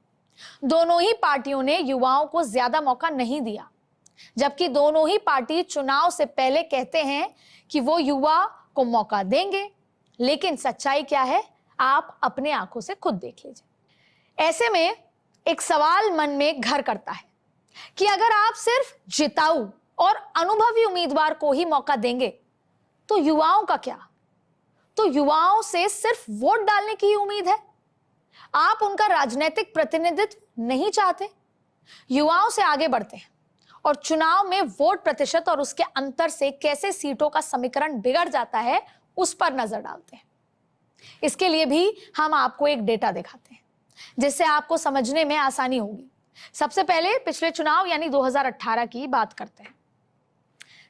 दोनों ही पार्टियों ने युवाओं को ज्यादा मौका नहीं दिया, जबकि दोनों ही पार्टी चुनाव से पहले कहते हैं कि वो युवा को मौका देंगे। लेकिन सच्चाई क्या है, आप अपने आंखों से खुद देख लीजिए। ऐसे में एक सवाल मन में घर करता है कि अगर आप सिर्फ जिताऊ और अनुभवी उम्मीदवार को ही मौका देंगे तो युवाओं का क्या? तो युवाओं से सिर्फ वोट डालने की ही उम्मीद है? आप उनका राजनीतिक प्रतिनिधित्व नहीं चाहते? युवाओं से आगे बढ़ते हैं और चुनाव में वोट प्रतिशत और उसके अंतर से कैसे सीटों का समीकरण बिगड़ जाता है उस पर नजर डालते हैं। इसके लिए भी हम आपको एक डेटा दिखाते हैं जिससे आपको समझने में आसानी होगी। सबसे पहले पिछले चुनाव यानी 2018 की बात करते हैं।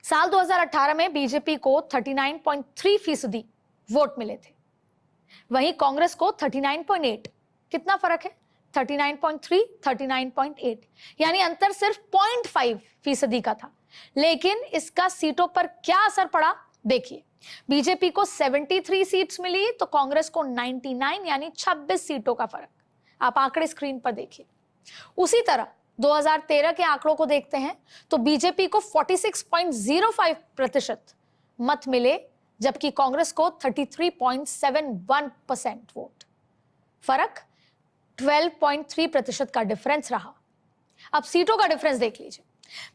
साल 2018 में बीजेपी को 39.3% वोट मिले थे, वहीं कांग्रेस को 39.8। कितना फर्क है? 39.3, 39.8, यानी अंतर सिर्फ 0.5% का था। लेकिन इसका सीटों पर क्या असर पड़ा देखिए। बीजेपी को 73 सीट्स मिली तो कांग्रेस को 99 यानी 26 सीटों का फर्क। आप आंकड़े स्क्रीन पर देखिए। उसी तरह 2013 के आंकड़ों को देखते हैं तो बीजेपी को 46.05% मत मिले, जबकि कांग्रेस को 33.71% वोट। फर्क 12.3% का डिफरेंस रहा। अब सीटों का डिफरेंस देख लीजिए।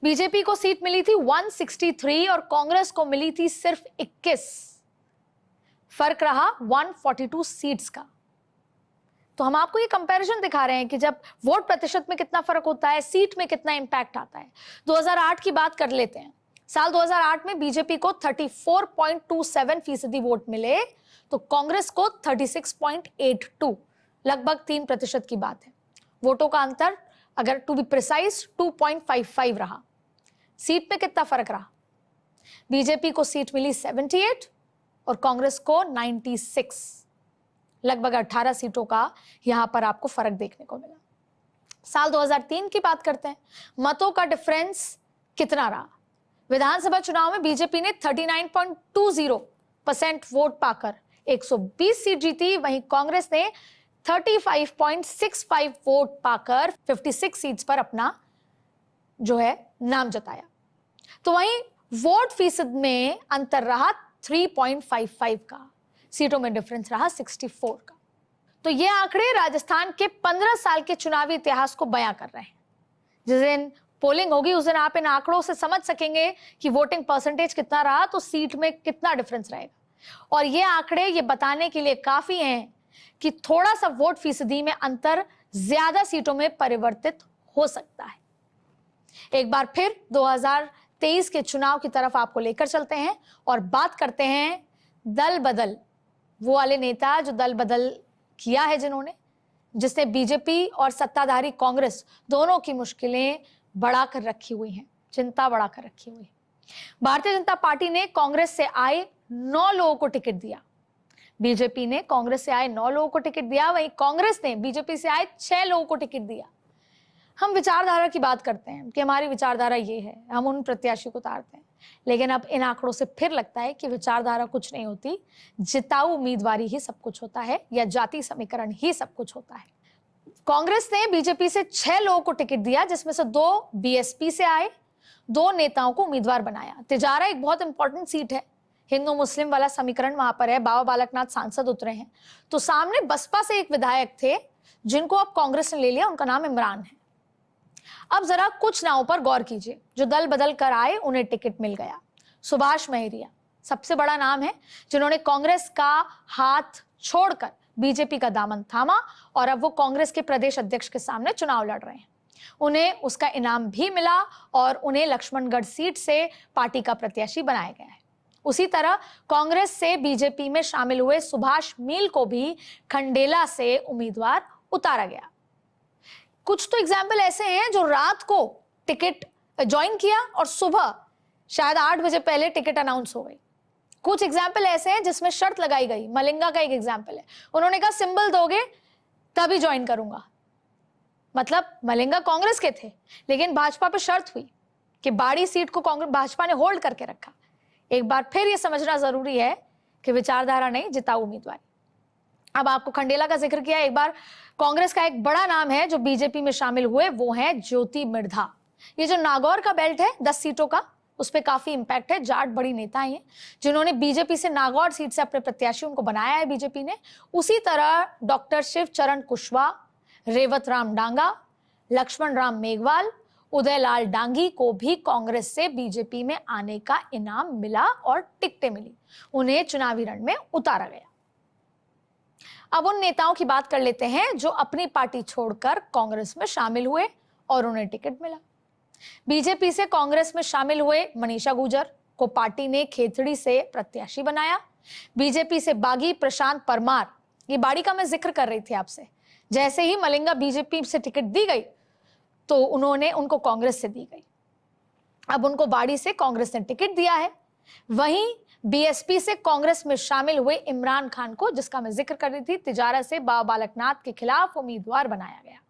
बीजेपी को सीट मिली थी 163 और कांग्रेस को मिली थी सिर्फ 21। फर्क रहा 142 सीट्स का। तो हम आपको ये कंपैरिजन दिखा रहे हैं कि जब वोट प्रतिशत में कितना फर्क होता है, सीट में कितना इंपैक्ट आता है। 2008 की बात कर लेते हैं। साल 2008 में बीजेपी को 34.27% वोट मिले तो कांग्रेस को 36.82, लगभग 3% की बात है। वोटों का अंतर अगर टू बी प्रिसाइज 2.55 रहा। सीट में कितना फर्क रहा? बीजेपी को सीट मिली 78 और कांग्रेस को 96, लगभग 18 सीटों का यहां पर आपको फर्क देखने को मिला। साल 2003 की बात करते हैं। मतों का डिफरेंस कितना रहा? विधानसभा चुनाव में बीजेपी ने 39.20% वोट पाकर 120 सीट जीती, वहीं कांग्रेस ने 35.65 वोट पाकर 56 सीट्स पर अपना जो है नाम जताया। तो वहीं वोट फीसद में अंतर रहा 3.55 का, सीटों में डिफरेंस रहा 64 का। तो ये आंकड़े राजस्थान के 15 साल के चुनावी इतिहास को बयां कर रहे हैं। जिस दिन पोलिंग होगी उस दिन आप इन आंकड़ों से समझ सकेंगे कि वोटिंग परसेंटेज कितना रहा तो सीट में कितना डिफरेंस रहेगा। और ये आंकड़े ये बताने के लिए काफी हैं कि थोड़ा सा वोट फीसदी में अंतर ज्यादा सीटों में परिवर्तित हो सकता है। एक बार फिर 2023 के चुनाव की तरफ आपको लेकर चलते हैं और बात करते हैं दल बदल, वो वाले नेता जो दल बदल किया है जिन्होंने, जिसने बीजेपी और सत्ताधारी कांग्रेस दोनों की मुश्किलें बढ़ा कर रखी हुई हैं, चिंता बढ़ा कर रखी हुई है। भारतीय जनता पार्टी ने कांग्रेस से आए 9 लोगों को टिकट दिया। बीजेपी ने कांग्रेस से आए 9 लोगों को टिकट दिया, वहीं कांग्रेस ने बीजेपी से आए 6 लोगों को टिकट दिया। हम विचारधारा की बात करते हैं कि हमारी विचारधारा ये है, हम उन प्रत्याशी को उतारते हैं। लेकिन अब इन आंकड़ों से फिर लगता है कि विचारधारा कुछ नहीं होती, जिताऊ उम्मीदवारी ही सब कुछ होता है या जाति समीकरण ही सब कुछ होता है। कांग्रेस ने बीजेपी से 6 लोगों को टिकट दिया, जिसमें से 2 बीएसपी से आए, 2 नेताओं को उम्मीदवार बनाया। तिजारा एक बहुत इंपॉर्टेंट सीट है, हिंदू मुस्लिम वाला समीकरण वहां पर है। बाबा बालकनाथ सांसद उतरे हैं, तो सामने बसपा से एक विधायक थे जिनको अब कांग्रेस ने ले लिया, उनका नाम इमरान है। अब जरा कुछ नामों पर गौर कीजिए। जो दल बदल कर आए उन्हें टिकट मिल गया। सुभाष महरिया सबसे बड़ा नाम है जिन्होंने कांग्रेस का हाथ छोड़कर बीजेपी का दामन थामा और अब वो कांग्रेस के प्रदेश अध्यक्ष के सामने चुनाव लड़ रहे हैं। उन्हें उसका इनाम भी मिला और उन्हें लक्ष्मणगढ़ सीट से पार्टी का प्रत्याशी बनाया गया है। उसी तरह कांग्रेस से बीजेपी में शामिल हुए सुभाष मील को भी खंडेला से उम्मीदवार उतारा गया। कुछ तो एग्जाम्पल ऐसे हैं जो रात को टिकट ज्वाइन किया और सुबह शायद 8 बजे पहले टिकट अनाउंस हो गई। कुछ एग्जाम्पल ऐसे हैं जिसमें शर्त लगाई गई। मलिंगा का एक एग्जाम्पल है, उन्होंने कहा सिंबल दोगे तभी ज्वाइन करूंगा। मतलब मलिंगा कांग्रेस के थे, लेकिन भाजपा पे शर्त हुई कि बाड़ी सीट को कांग्रेस भाजपा ने होल्ड करके रखा। एक बार फिर ये समझना जरूरी है कि विचारधारा नहीं, जिताऊ उम्मीदवारी। अब आपको खंडेला का जिक्र किया, एक बार कांग्रेस का एक बड़ा नाम है जो बीजेपी में शामिल हुए, वो है ज्योति मिर्धा। ये जो नागौर का बेल्ट है 10 सीटों का, उस पर काफी इंपैक्ट है। जाट बड़ी नेता हैं जिन्होंने बीजेपी से नागौर सीट से अपने प्रत्याशी उनको बनाया है बीजेपी ने। उसी तरह डॉक्टर शिवचरण कुशवाहा, रेवत राम डांगा, लक्ष्मण राम मेघवाल, उदयलाल डांगी को भी कांग्रेस से बीजेपी में आने का इनाम मिला और टिकटें मिली। उन्हें चुनावी रण में उतारा गया। अब उन नेताओं की बात कर लेते हैं जो अपनी पार्टी छोड़कर कांग्रेस में शामिल हुए और उन्हें टिकट मिला। बीजेपी से कांग्रेस में शामिल हुए मनीषा गुर्जर को पार्टी ने खेतड़ी से प्रत्याशी बनाया। बीजेपी से बागी प्रशांत परमार, ये बाड़ी का मैं जिक्र कर रही थी आपसे, जैसे ही मलिंगा बीजेपी से टिकट दी गई तो उनको कांग्रेस से दी गई। अब उनको बाड़ी से कांग्रेस ने टिकट दिया है। वहीं बीएसपी से कांग्रेस में शामिल हुए इमरान खान को, जिसका मैं जिक्र कर रही थी, तिजारा से बाबा बालकनाथ के खिलाफ उम्मीदवार बनाया गया।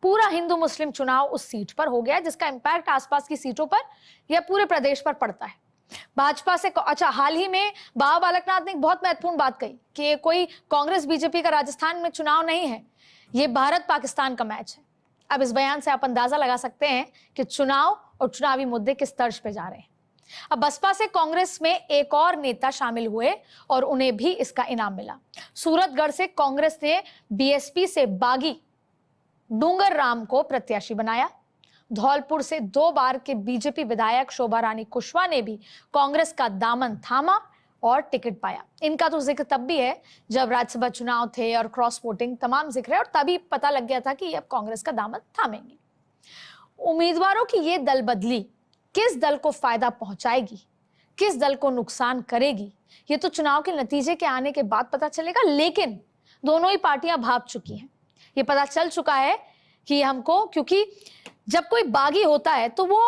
पूरा हिंदू मुस्लिम चुनाव उस सीट पर हो गया, जिसका इंपैक्ट आसपास की सीटों पर या पूरे प्रदेश पर पड़ता है। भाजपा से अच्छा, हाल ही में बाबा बालकनाथ ने एक बहुत महत्वपूर्ण बात कही कि ये कोई कांग्रेस बीजेपी का राजस्थान में चुनाव नहीं है, ये भारत पाकिस्तान का मैच है। अब इस बयान से आप अंदाजा लगा सकते हैं कि चुनाव और चुनावी मुद्दे किस तर्ज पे जा रहे हैं। अब बसपा से कांग्रेस में एक और नेता शामिल हुए और उन्हें भी इसका इनाम मिला। सूरतगढ़ से कांग्रेस ने बीएसपी से बागी डूंगर राम को प्रत्याशी बनाया। धौलपुर से 2 बार के बीजेपी विधायक शोभा रानी कुशवाहा ने भी कांग्रेस का दामन थामा और टिकट पाया। इनका तो जिक्र तब भी है जब राज्यसभा चुनाव थे और क्रॉस वोटिंग तमाम जिक्र है, और तभी पता लग गया था कि ये अब कांग्रेस का दामन थामेंगे। उम्मीदवारों की ये दल बदली किस दल को फायदा पहुंचाएगी, किस दल को नुकसान करेगी, ये तो चुनाव के नतीजे के आने के बाद पता चलेगा। लेकिन दोनों ही पार्टियां भाग चुकी हैं। ये पता चल चुका है कि हमको, क्योंकि जब कोई बागी होता है तो वो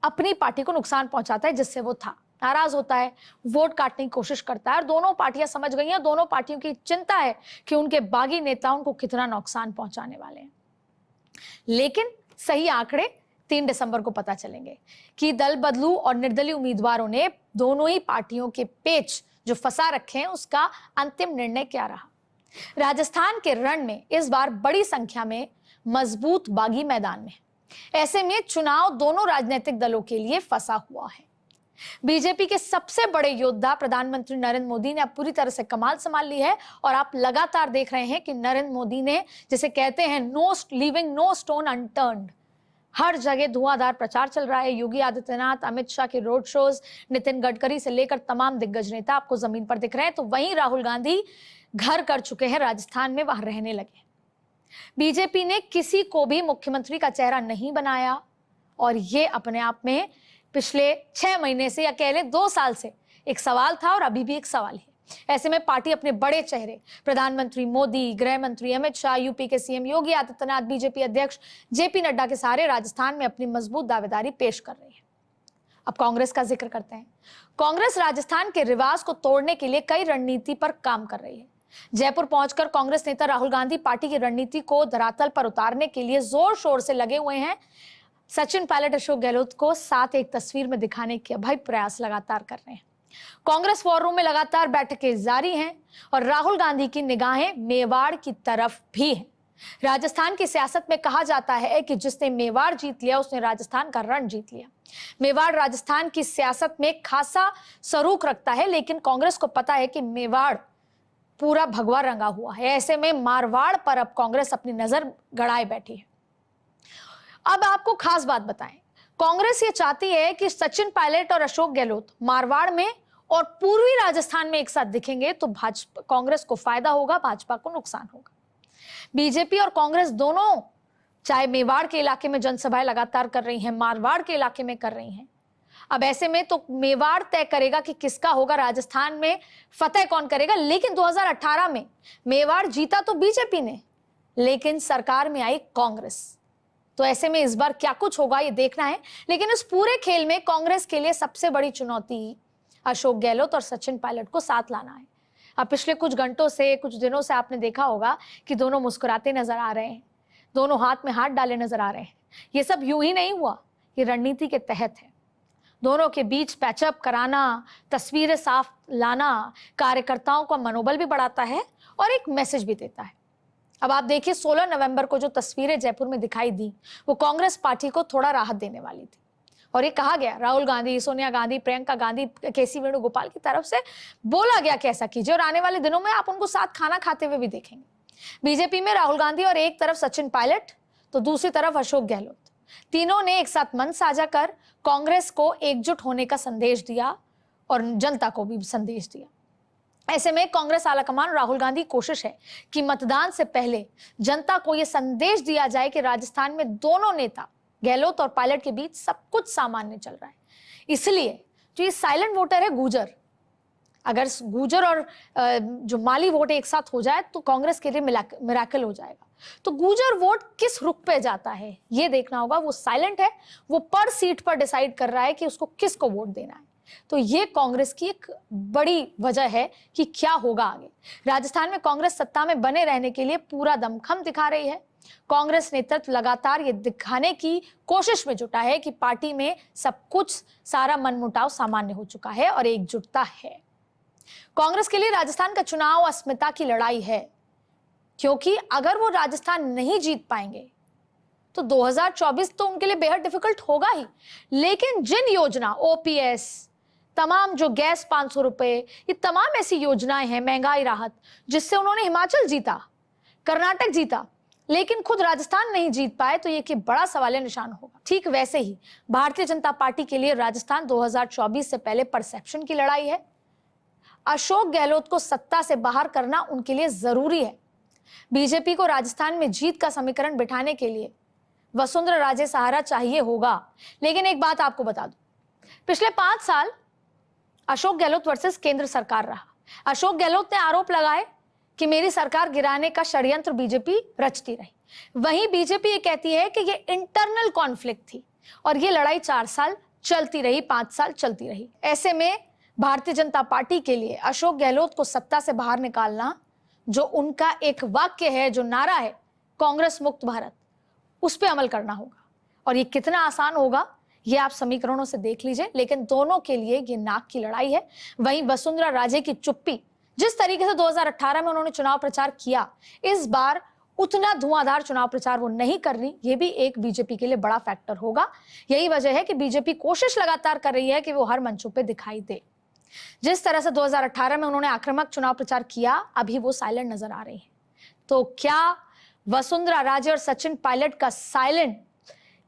अपनी पार्टी को नुकसान पहुंचाता है जिससे वो था, नाराज होता है, वोट काटने की कोशिश करता है। और दोनों पार्टियां समझ गई हैं, दोनों पार्टियों की चिंता है कि उनके बागी नेता उनको कितना नुकसान पहुंचाने वाले हैं। लेकिन सही आंकड़े 3 दिसंबर को पता चलेंगे कि दल बदलू और निर्दलीय उम्मीदवारों ने दोनों ही पार्टियों के पेच जो फंसा रखे हैं उसका अंतिम निर्णय क्या रहा। राजस्थान के रण में इस बार बड़ी संख्या में मजबूत बागी मैदान में, ऐसे में चुनाव दोनों राजनीतिक दलों के लिए फंसा हुआ है। बीजेपी के सबसे बड़े योद्धा प्रधानमंत्री नरेंद्र मोदी ने अब पूरी तरह से कमाल संभाल ली है और आप लगातार देख रहे हैं कि नरेंद्र मोदी ने, जिसे कहते हैं लीविंग नो स्टोन अनटर्न्ड, हर जगह धुआंधार प्रचार चल रहा है। योगी आदित्यनाथ, अमित शाह के रोड शोज, नितिन गडकरी से लेकर तमाम दिग्गज नेता आपको जमीन पर दिख रहे हैं। तो वहीं राहुल गांधी घर कर चुके हैं राजस्थान में, वहां रहने लगे। बीजेपी ने किसी को भी मुख्यमंत्री का चेहरा नहीं बनाया और ये अपने आप में पिछले 6 महीने से या कह लें 2 साल से एक सवाल था और अभी भी एक सवाल है। ऐसे में पार्टी अपने बड़े चेहरे प्रधानमंत्री मोदी, गृह मंत्री अमित शाह, यूपी के सीएम योगी आदित्यनाथ, बीजेपी अध्यक्ष जेपी नड्डा के सहारे राजस्थान में अपनी मजबूत दावेदारी पेश कर रही है। अब कांग्रेस का जिक्र करते हैं। कांग्रेस राजस्थान के रिवाज को तोड़ने के लिए कई रणनीति पर काम कर रही है। जयपुर पहुंचकर कांग्रेस नेता राहुल गांधी पार्टी की रणनीति को धरातल पर उतारने के लिए जोर शोर से लगे हुए हैं। सचिन पायलट, अशोक गहलोत को साथ एक तस्वीर में दिखाने के भाई प्रयास लगातार कर रहे हैं। कांग्रेस वॉर रूम में लगातार बैठकें जारी हैं और राहुल गांधी की निगाहें मेवाड़ की तरफ भी हैं। राजस्थान की सियासत में कहा जाता है कि जिसने मेवाड़ जीत लिया उसने राजस्थान का रण जीत लिया। मेवाड़ राजस्थान की सियासत में खासा सरूख रखता है, लेकिन कांग्रेस को पता है कि मेवाड़ पूरा भगवा रंगा हुआ है। ऐसे में मारवाड़ पर अब कांग्रेस अपनी नजर गड़ाए बैठी है। अब आपको खास बात बताएं, कांग्रेस ये चाहती है कि सचिन पायलट और अशोक गहलोत मारवाड़ में और पूर्वी राजस्थान में एक साथ दिखेंगे तो भाजपा, कांग्रेस को फायदा होगा, भाजपा को नुकसान होगा। बीजेपी और कांग्रेस दोनों चाहे मेवाड़ के इलाके में जनसभाएं लगातार कर रही हैं, मारवाड़ के इलाके में कर रही हैं। अब ऐसे में तो मेवाड़ तय करेगा कि किसका होगा राजस्थान में फतेह कौन करेगा। लेकिन 2018 में मेवाड़ जीता तो बीजेपी ने, लेकिन सरकार में आई कांग्रेस। तो ऐसे में इस बार क्या कुछ होगा ये देखना है। लेकिन इस पूरे खेल में कांग्रेस के लिए सबसे बड़ी चुनौती अशोक गहलोत और सचिन पायलट को साथ लाना है। अब पिछले कुछ घंटों से, कुछ दिनों से आपने देखा होगा कि दोनों मुस्कुराते नजर आ रहे हैं, दोनों हाथ में हाथ डाले नजर आ रहे हैं। ये सब यूं ही नहीं हुआ, ये रणनीति के तहत है। दोनों के बीच पैचअप कराना, तस्वीरें साफ लाना कार्यकर्ताओं का मनोबल भी बढ़ाता है और एक मैसेज भी देता है। अब आप देखिए 16 नवंबर को जो तस्वीरें जयपुर में दिखाई दी वो कांग्रेस पार्टी को थोड़ा राहत देने वाली थी। और ये कहा गया, राहुल गांधी, सोनिया गांधी, प्रियंका गांधी, केसी वेणुगोपाल की तरफ से बोला गया कि ऐसा कीजिए और आने वाले दिनों में आप उनको साथ खाना खाते हुए भी देखेंगे। बीजेपी में राहुल गांधी और एक तरफ सचिन पायलट तो दूसरी तरफ अशोक गहलोत, तीनों ने एक साथ मंच साझा कर कांग्रेस को एकजुट होने का संदेश दिया और जनता को भी संदेश दिया। ऐसे में कांग्रेस आलाकमान राहुल गांधी कोशिश है कि मतदान से पहले जनता को यह संदेश दिया जाए कि राजस्थान में दोनों नेता गहलोत और पायलट के बीच सब कुछ सामान्य चल रहा है। इसलिए जो ये साइलेंट वोटर है गुर्जर, अगर गुर्जर और जो माली वोट एक साथ हो जाए तो कांग्रेस के लिए मिराकल हो जाएगा। तो गुर्जर वोट किस रुख पे जाता है ये देखना होगा। वो साइलेंट है, वो पर सीट पर डिसाइड कर रहा है कि उसको किसको वोट देना है। तो ये कांग्रेस की एक बड़ी वजह है कि क्या होगा आगे। राजस्थान में कांग्रेस सत्ता में बने रहने के लिए पूरा दमखम दिखा रही है। कांग्रेस नेतृत्व लगातार ये दिखाने की कोशिश में जुटा है कि पार्टी में सब कुछ सारा मनमुटाव सामान्य हो चुका है और एकजुटता है। कांग्रेस के लिए राजस्थान का चुनाव अस्मिता की लड़ाई है, क्योंकि अगर वो राजस्थान नहीं जीत पाएंगे तो 2024 तो उनके लिए बेहद डिफिकल्ट होगा ही। लेकिन जिन योजना ओपीएस, तमाम जो गैस 500 रुपए, ये तमाम ऐसी योजनाएं हैं, महंगाई राहत, जिससे उन्होंने हिमाचल जीता, कर्नाटक जीता, लेकिन खुद राजस्थान नहीं जीत पाए, तो ये कि बड़ा सवालिया निशान होगा। ठीक वैसे ही भारतीय जनता पार्टी के लिए राजस्थान 2024 से पहले परसेप्शन की लड़ाई है। अशोक गहलोत को सत्ता से बाहर करना उनके लिए जरूरी है। बीजेपी को राजस्थान में जीत का समीकरण बिठाने के लिए वसुंधरा राजे सहारा चाहिए होगा। लेकिन एक बात आपको बता दूं, पिछले 5 साल अशोक गहलोत वर्सेस केंद्र सरकार रहा। अशोक गहलोत ने आरोप लगाए कि मेरी सरकार गिराने का षड्यंत्र बीजेपी रचती रही। वहीं बीजेपी ये कहती है कि ये इंटरनल कॉन्फ्लिक्ट थी और ये लड़ाई 4 साल चलती रही, 5 साल चलती रही। ऐसे में भारतीय जनता पार्टी के लिए अशोक गहलोत को सत्ता से बाहर निकालना, जो उनका एक वाक्य है, जो नारा है कांग्रेस मुक्त भारत, उस पर अमल करना होगा। और ये कितना आसान होगा ये आप समीकरणों से देख लीजिए। लेकिन दोनों के लिए ये नाक की लड़ाई है। वहीं वसुंधरा राजे की चुप्पी, जिस तरीके से 2018 में उन्होंने चुनाव प्रचार किया, इस बार उतना धुआंधार चुनाव प्रचार वो नहीं कर रही, ये भी एक बीजेपी के लिए बड़ा फैक्टर होगा। यही वजह है कि बीजेपी कोशिश लगातार कर रही है कि वो हर मंचों पे दिखाई दे। जिस तरह से 2018 में उन्होंने आक्रामक चुनाव प्रचार किया, अभी वो साइलेंट नजर आ रही है। तो क्या वसुंधरा राजे और सचिन पायलट का साइलेंट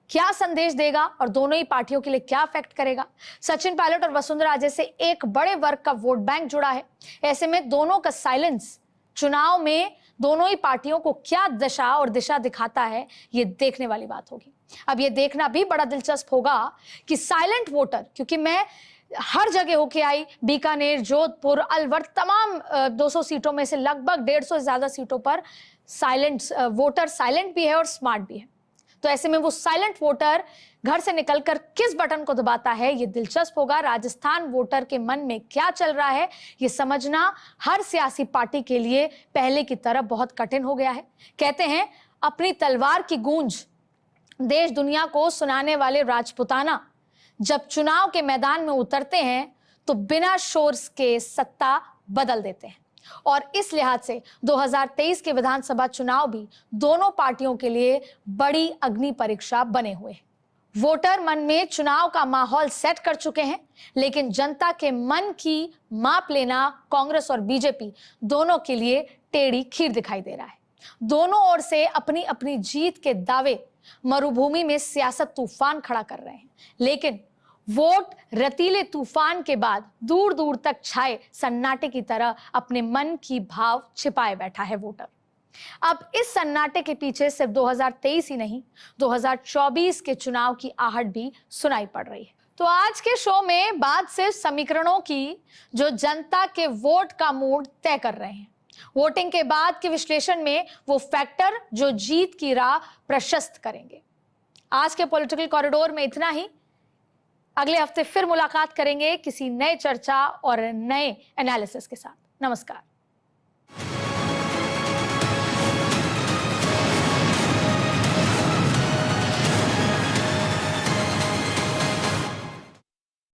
क्या संदेश देगा और दोनों ही पार्टियों के लिए क्या इफेक्ट करेगा? सचिन पायलट और वसुंधरा राजे से एक बड़े वर्ग का वोट बैंक जुड़ा है। ऐसे में दोनों का साइलेंस चुनाव में दोनों ही पार्टियों को क्या दशा और दिशा दिखाता है, ये देखने वाली बात होगी। अब ये देखना भी बड़ा दिलचस्प होगा कि साइलेंट वोटर, क्योंकि मैं हर जगह होके आई, बीकानेर, जोधपुर, अलवर, तमाम 200 सीटों में से लगभग 150 से ज्यादा सीटों पर साइलेंट वोटर साइलेंट भी है और स्मार्ट भी है। तो ऐसे में वो साइलेंट वोटर घर से निकलकर किस बटन को दबाता है, ये दिलचस्प होगा। राजस्थान वोटर के मन में क्या चल रहा है, ये समझना हर सियासी पार्टी के लिए पहले की तरह बहुत कठिन हो गया है। कहते हैं, अपनी तलवार की गूंज देश दुनिया को सुनाने वाले राजपुताना जब चुनाव के मैदान में उतरते हैं तो बिना शोर के सत्ता बदल देते हैं। और इस लिहाज से 2023 के विधानसभा चुनाव भी दोनों पार्टियों के लिए बड़ी अग्नि परीक्षा बने हुए हैं। वोटर मन में चुनाव का माहौल सेट कर चुके हैं, लेकिन जनता के मन की माप लेना कांग्रेस और बीजेपी दोनों के लिए टेढ़ी खीर दिखाई दे रहा है। दोनों ओर से अपनी अपनी जीत के दावे मरुभूमि में सियासत तूफान खड़ा कर रहे हैं, लेकिन वोट रतीले तूफान के बाद दूर दूर तक छाए सन्नाटे की तरह अपने मन की भाव छिपाए बैठा है वोटर। अब इस सन्नाटे के पीछे सिर्फ 2023 ही नहीं, 2024 के चुनाव की आहट भी सुनाई पड़ रही है। तो आज के शो में बात सिर्फ समीकरणों की, जो जनता के वोट का मूड तय कर रहे हैं। वोटिंग के बाद के विश्लेषण में वो फैक्टर जो जीत की राह प्रशस्त करेंगे। आज के पॉलिटिकल कॉरिडोर में इतना ही। अगले हफ्ते फिर मुलाकात करेंगे किसी नए चर्चा और नए एनालिसिस के साथ। नमस्कार।